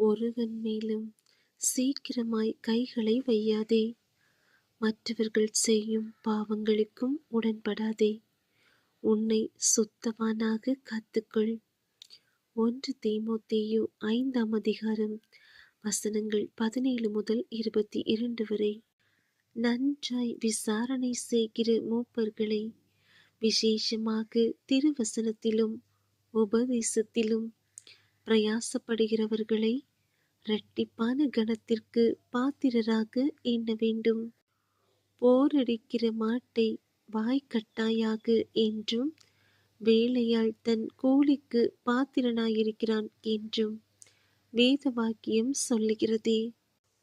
ஒருவன் மேலும் சீக்கிரமாய் கைகளை வையாதே. மற்றவர்கள் செய்யும் பாவங்களுக்கும் உடன்படாதே. உன்னை சுத்தவானாக காத்துக்கொள். 1 தீமோத்தேயு 5ஆம் அதிகாரம் வசனங்கள் 17 முதல் 22 வரை. நன்றாய் விசாரணை செய்கிற மூப்பர்களை, விசேஷமாக திருவசனத்திலும் உபதேசத்திலும் பிரயாசப்படுகிறவர்களை இரட்டிப்பான கனத்திற்கு பாத்திரராக எண்ண வேண்டும். போரடிக்கிற மாட்டை வாய்க்கட்டாயாக என்றும், வேலையாள் தன் கூலிக்கு பாத்திரனாயிருக்கிறான் என்றும் வேத வாக்கியம் சொல்லுகிறதே.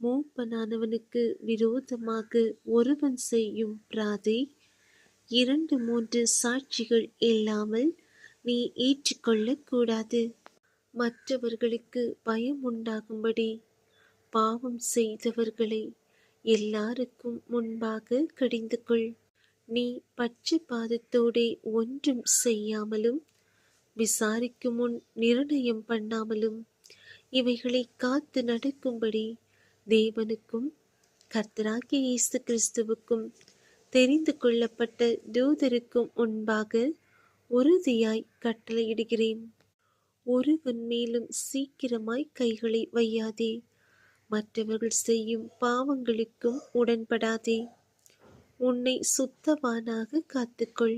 மூப்பனானவனுக்கு விரோதமாக ஒருவன் செய்யும் பிராதை 2-3 சாட்சிகள் இல்லாமல் நீ ஏற்றுக்கொள்ளக் கூடாது. மற்றவர்களுக்கு பயம் உண்டாகும்படி பாவம் செய்தவர்களை எல்லாருக்கும் முன்பாக கடிந்து கொள். நீ பட்சபாதத்தோடே ஒன்றும் செய்யாமலும் விசாரிக்கும் முன் நிர்ணயம் பண்ணாமலும் இவைகளை காத்து நடக்கும்படி தேவனுக்கும் கர்த்தராகிய இயேசு கிறிஸ்துவுக்கும் தெரிந்து கொள்ளப்பட்ட தூதருக்கும் முன்பாக உறுதியாய் கட்டளையிடுகிறேன். ஒருவன் மேலும் சீக்கிரமாய் கைகளை வையாதே. மற்றவர்கள் செய்யும் பாவங்களுக்கும் உடன்படாதே. உன்னை சுத்தவானாக காத்துக்கொள்.